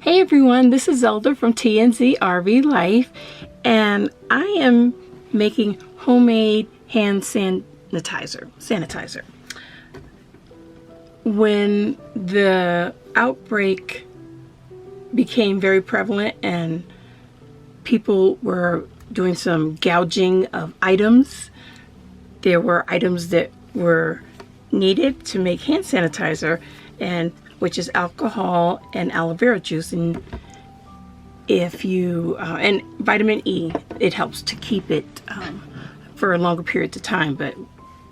Hey everyone, this is Zelda from TandZRVLife, and I am making homemade hand sanitizer. When the outbreak became very prevalent and people were doing some gouging of items, there were items that were needed to make hand sanitizer, and which is alcohol and aloe vera juice, and if you and vitamin E, it helps to keep it for a longer period of time. But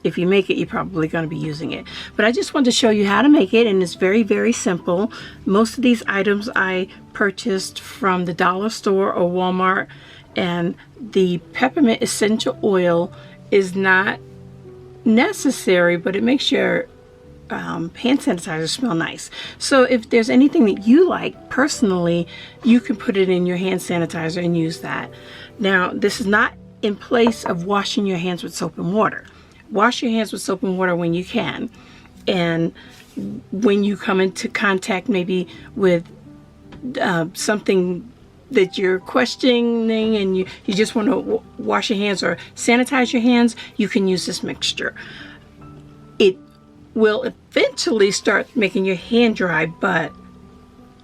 if you make it, you're probably going to be using it. But I just wanted to show you how to make it, and it's very, very simple. Most of these items I purchased from the dollar store or Walmart, and the peppermint essential oil is not necessary, but it makes your hand sanitizer smell nice. So if there's anything that you like personally, you can put it in your hand sanitizer and use that. Now, this is not in place of washing your hands with soap and water. Wash your hands with soap and water when you can, and when you come into contact maybe with something that you're questioning and you just want to wash your hands or sanitize your hands, you can use this mixture. It will eventually start making your hand dry, but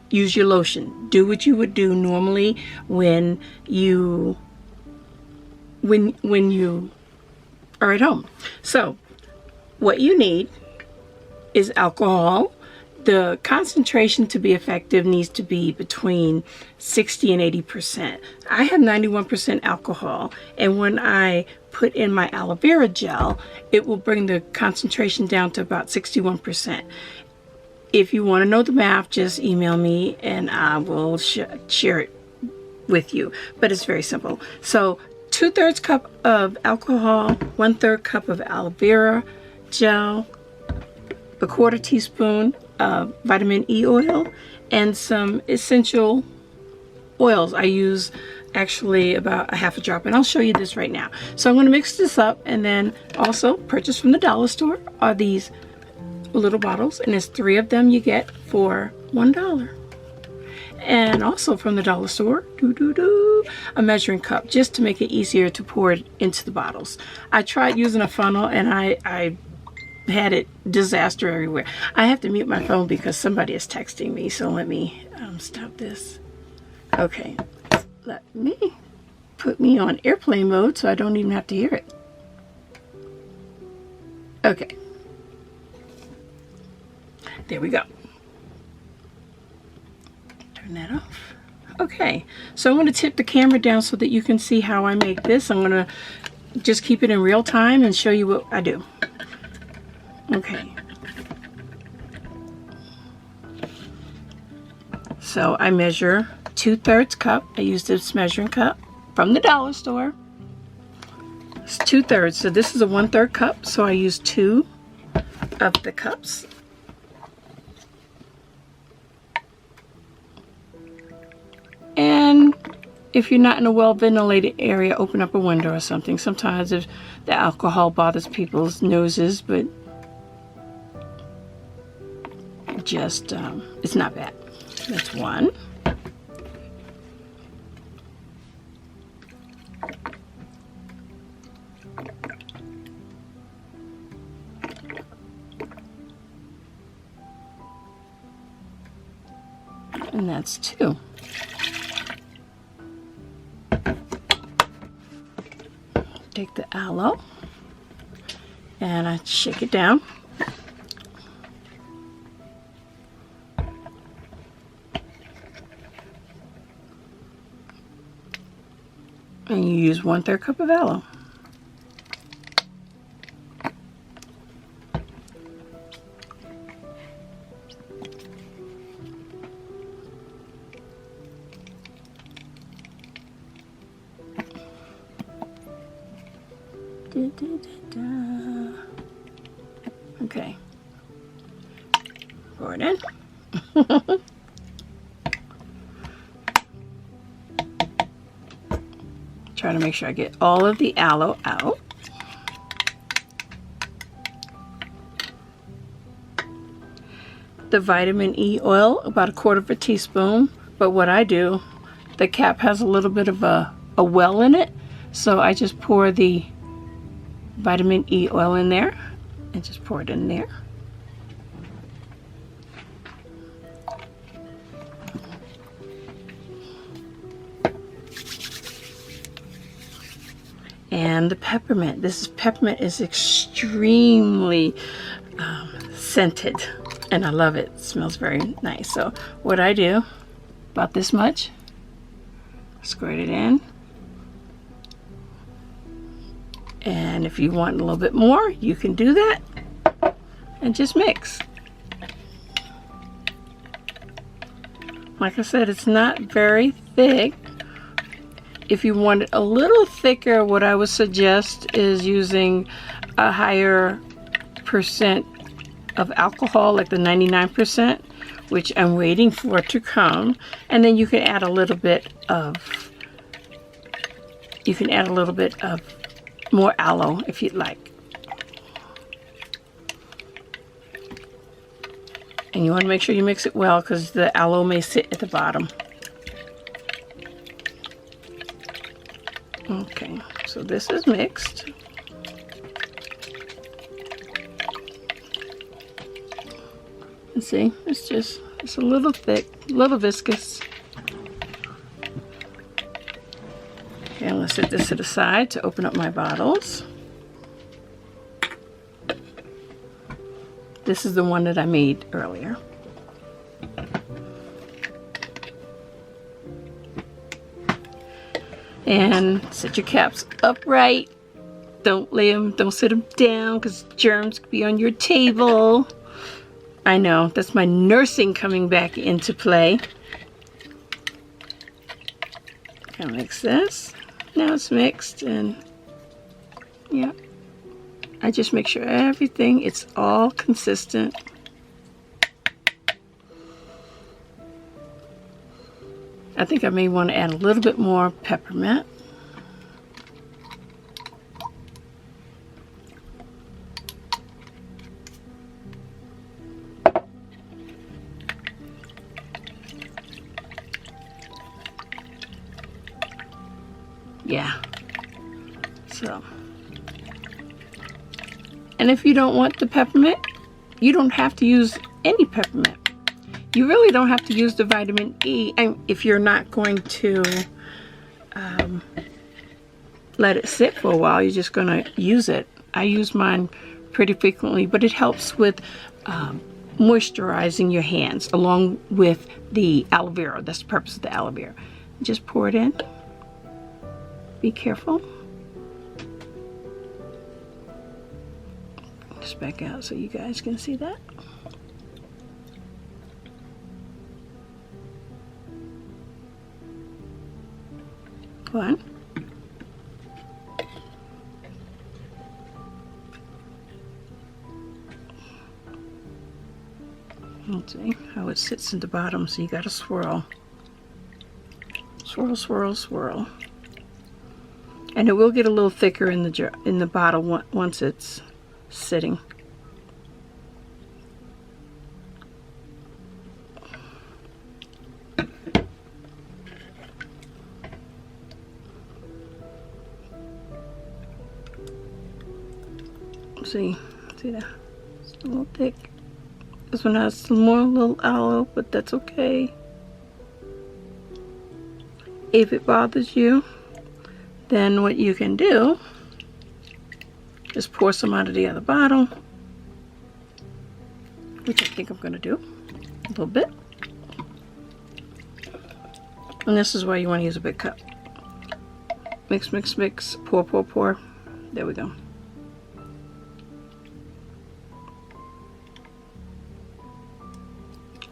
use your lotion. Do what you would do normally when you are at home. So what you need is alcohol. The concentration to be effective needs to be between 60 and 80%. I have 91% alcohol, and when I put in my aloe vera gel, it will bring the concentration down to about 61%. If you want to know the math, just email me and I will share it with you. But it's very simple. So 2/3 cup of alcohol, 1/3 cup of aloe vera gel, a 1/4 teaspoon of vitamin E oil, and some essential oils. I use actually about a half a drop, and I'll show you this right now. So I'm going to mix this up, and then also purchase from the dollar store are these little bottles, and there's 3 of them you get for $1. And also from the dollar store, a measuring cup, just to make it easier to pour it into the bottles. I tried using a funnel, and I had it disaster everywhere. I have to mute my phone because somebody is texting me, so let me stop this. Okay, let me put me on airplane mode so I don't even have to hear it. Okay, there we go. Turn that off. Okay, so I'm going to tip the camera down so that you can see how I make this. I'm going to just keep it in real time and show you what I do. Okay, so I measure 2/3 cup. I use this measuring cup from the dollar store. It's 2/3, so this is a 1/3 cup, so I use 2 of the cups. And if you're not in a well-ventilated area, open up a window or something. Sometimes if the alcohol bothers people's noses, but just it's not bad. That's 1. And that's 2. Take the aloe and I shake it down. And you use 1/3 cup of aloe. Okay. Pour it in. Try to make sure I get all of the aloe out. The vitamin E oil, about 1/4 teaspoon. But what I do, the cap has a little bit of a well in it, so I just pour the vitamin E oil in there and just pour it in there. And the peppermint. This peppermint is extremely scented, and I love it. It smells very nice. So what I do, about this much, squirt it in. And if you want a little bit more, you can do that and just mix. Like I said, it's not very thick. If you want it a little thicker, what I would suggest is using a higher percent of alcohol, like the 99%, which I'm waiting for it to come. And then you can add a little bit of, more aloe if you'd like. And you want to make sure you mix it well, because the aloe may sit at the bottom. Okay, so this is mixed. And see, it's a little thick, a little viscous. Okay, I'm going to set this to the side to open up my bottles. This is the one that I made earlier. And set your caps upright. Don't sit them down, because germs could be on your table. I know, that's my nursing coming back into play. Okay, mix this. Now it's mixed, and yeah, I just make sure everything, it's all consistent. I think I may want to add a little bit more peppermint. Yeah. So. And if you don't want the peppermint, you don't have to use any peppermint. You really don't have to use the vitamin E, and if you're not going to let it sit for a while, you're just going to use it. I use mine pretty frequently, but it helps with moisturizing your hands along with the aloe vera. That's the purpose of the aloe vera. Just pour it in. Be careful. Just back out so you guys can see that. One. Let's see how it sits in the bottom, so you got to swirl. Swirl, swirl, swirl. And it will get a little thicker in the jar, in the bottle once it's sitting. See that? It's a little thick. This one has some more little aloe, but that's okay. If it bothers you, then what you can do is pour some out of the other bottle, which I think I'm going to do a little bit. And this is why you want to use a big cup. Mix, mix, mix, pour, pour, pour. There we go.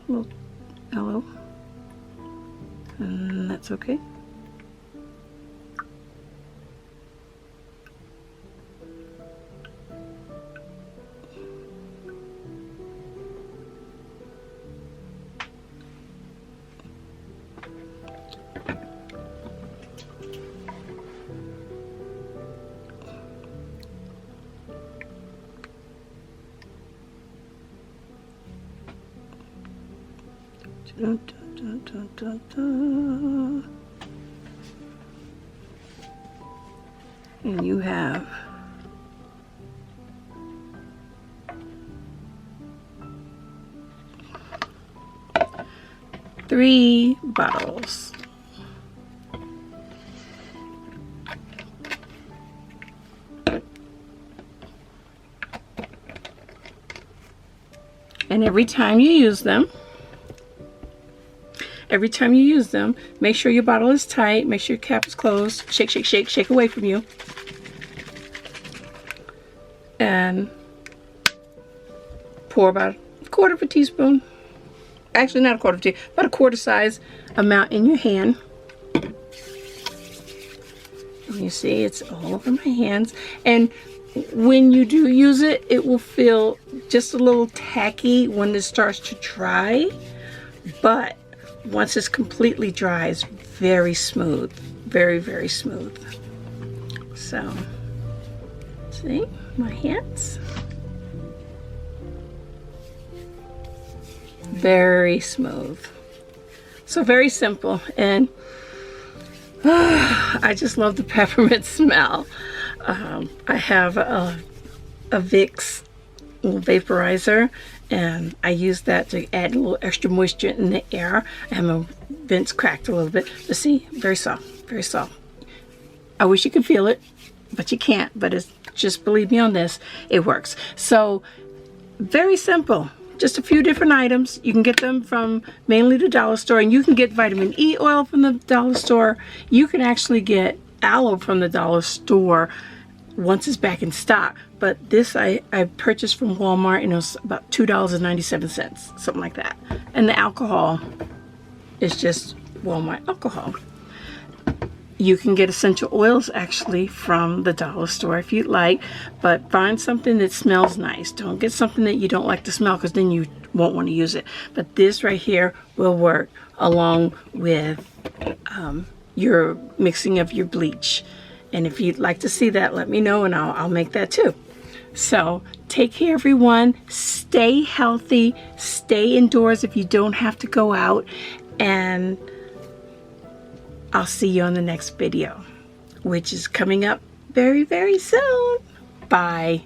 A little aloe. And that's okay. Dun, dun, dun, dun. And you have 3 bottles. And every time you use them, make sure your bottle is tight, make sure your cap is closed, shake, shake, shake, shake away from you. And pour about 1/4 teaspoon, actually not 1/4 teaspoon, about a quarter size amount in your hand. And you see it's all over my hands. And when you do use it, it will feel just a little tacky when it starts to dry, but once it's completely dry, it's very smooth, very, very smooth. So, see my hands? Very smooth. So very simple, and I just love the peppermint smell. I have a Vicks vaporizer, and I use that to add a little extra moisture in the air. I have my vents cracked a little bit, but see, very soft, very soft. I wish you could feel it, but you can't. But it's just, believe me on this, it works. So very simple. Just a few different items. You can get them from mainly the dollar store, and you can get vitamin E oil from the dollar store. You can actually get aloe from the dollar store once it's back in stock. But this I purchased from Walmart, and it was about $2.97, something like that. And the alcohol is just Walmart alcohol. You can get essential oils actually from the dollar store if you'd like, but find something that smells nice. Don't get something that you don't like to smell, because then you won't want to use it. But this right here will work along with your mixing of your bleach. And if you'd like to see that, let me know, and I'll make that too. So take care, everyone. Stay healthy. Stay indoors if you don't have to go out. And I'll see you on the next video, which is coming up very, very soon. Bye.